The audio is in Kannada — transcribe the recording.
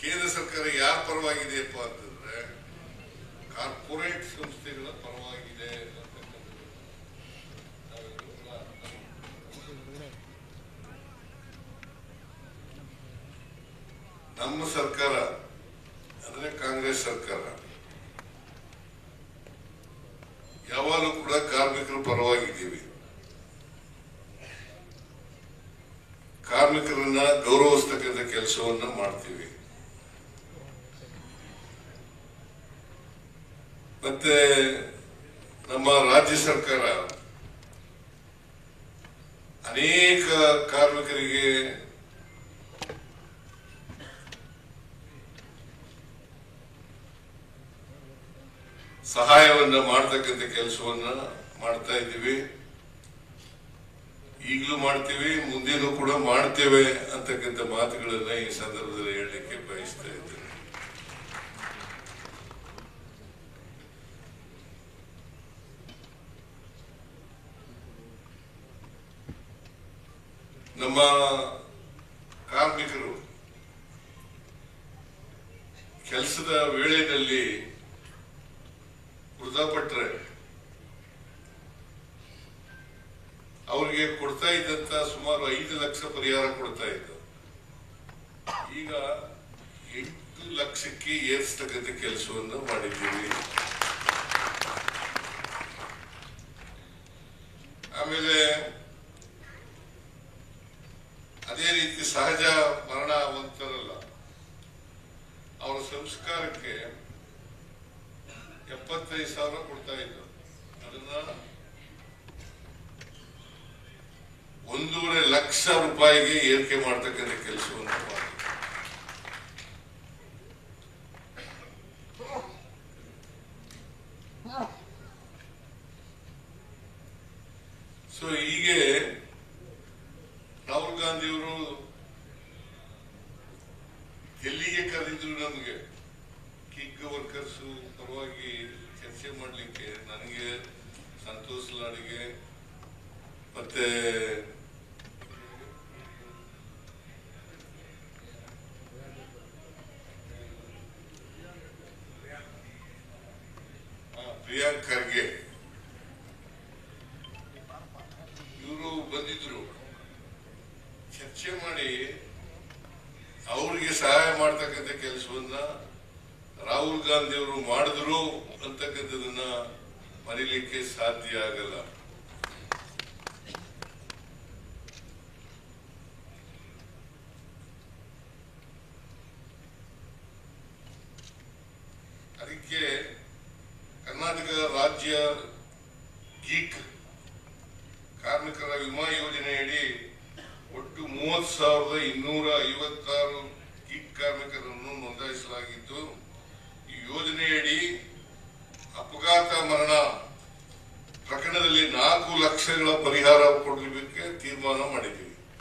ಕೇಂದ್ರ ಸರ್ಕಾರ ಯಾರ ಪರವಾಗಿದೆಯಪ್ಪ ಅಂತಂದ್ರೆ ಕಾರ್ಪೊರೇಟ್ ಸಂಸ್ಥೆಗಳ ಪರವಾಗಿದೆ. ನಮ್ಮ ಸರ್ಕಾರ ಅಂದ್ರೆ ಕಾಂಗ್ರೆಸ್ ಸರ್ಕಾರ ಯಾವಾಗಲೂ ಕೂಡ ಕಾರ್ಮಿಕರ ಪರವಾಗಿದ್ದೀವಿ. ಕಾರ್ಮಿಕರನ್ನ ಗೌರವಿಸ್ತಕ್ಕಂಥ ಕೆಲಸವನ್ನ ಮಾಡ್ತೀವಿ. ಮತ್ತೆ ನಮ್ಮ ರಾಜ್ಯ ಸರ್ಕಾರ ಅನೇಕ ಕಾರ್ಮಿಕರಿಗೆ ಸಹಾಯವನ್ನ ಮಾಡತಕ್ಕಂಥ ಕೆಲಸವನ್ನ ಮಾಡ್ತಾ ಇದ್ದೀವಿ. ಈಗಲೂ ಮಾಡ್ತೀವಿ, ಮುಂದೇನೂ ಕೂಡ ಮಾಡ್ತೇವೆ ಅಂತಕ್ಕಂಥ ಮಾತುಗಳನ್ನ ಈ ಸಂದರ್ಭದಲ್ಲಿ ಹೇಳಲಿಕ್ಕೆ ಬಯಸ್ತಾ ಇದ್ದೇನೆ. ನಮ್ಮ ಕಾರ್ಮಿಕರು ಕೆಲಸದ ವೇಳೆಯಲ್ಲಿ ಮೃತಪಟ್ಟರೆ ಅವರಿಗೆ ಕೊಡ್ತಾ ಇದ್ದಂತ ಸುಮಾರು 5 ಲಕ್ಷ ಪರಿಹಾರ ಕೊಡ್ತಾ ಇದ್ದು, ಈಗ 8 ಲಕ್ಷಕ್ಕೆ ಏರಿಸತಕ್ಕಂಥ ಕೆಲಸವನ್ನು ಮಾಡಿದ್ದೀವಿ. ಆಮೇಲೆ ಅದೇ ರೀತಿ ಸಹಜ ಮರಣ ಹೊಂದರಲ್ಲ, ಅವರ ಸಂಸ್ಕಾರಕ್ಕೆ 75,000 ಕೊಡ್ತಾ ಇದ್ದು, ಅದನ್ನ 1.5 ಲಕ್ಷ ರೂಪಾಯಿಗೆ ಏರಿಕೆ ಮಾಡ್ತಕ್ಕಂಥ ಕೆಲಸವನ್ನು ಮಾಡಿ. ಸೊ ಹೀಗೆ ರಾಹುಲ್ ಗಾಂಧಿಯವರು ಎಲ್ಲಿಗೆ ಕರೆದಿದ್ರು ನಮಗೆ ಗಿಗ್ ವರ್ಕರ್ಸ್ ಪರವಾಗಿ ಚರ್ಚೆ ಮಾಡಲಿಕ್ಕೆ, ನನಗೆ ಸಂತೋಷ್ ಲಾಡ್ಗೆ ಮತ್ತೆ ಪ್ರಿಯಾಂಕ್ ಖರ್ಗೆ ಇವರು ಬಂದಿದ್ರು. ಚರ್ಚೆ ಮಾಡಿ ಅವರಿಗೆ ಸಹಾಯ ಮಾಡ್ತಕ್ಕಂಥ ಕೆಲಸವನ್ನ ರಾಹುಲ್ ಗಾಂಧಿ ಅವರು ಮಾಡಿದ್ರು ಅಂತಕ್ಕಂಥದನ್ನ ಮರೀಲಿಕ್ಕೆ ಸಾಧ್ಯ ಆಗಲ್ಲ. ಅದಕ್ಕೆ ಕರ್ನಾಟಕ ರಾಜ್ಯ ಗೀಗ್ ಕಾರ್ಮಿಕರ ವಿಮಾ ಯೋಜನೆಯಡಿ ಒಟ್ಟು 30,256 ಗೀಗ್ ಕಾರ್ಮಿಕರನ್ನು ನೋಂದಾಯಿಸಲಾಗಿದ್ದು, ಈ ಯೋಜನೆಯಡಿ ಅಪಘಾತ ಮರಣ ಪ್ರಕರಣದಲ್ಲಿ 4 ಲಕ್ಷಗಳ ಪರಿಹಾರ ಕೊಡಲಿಕ್ಕೆ ತೀರ್ಮಾನ ಮಾಡಿದ್ದೀವಿ.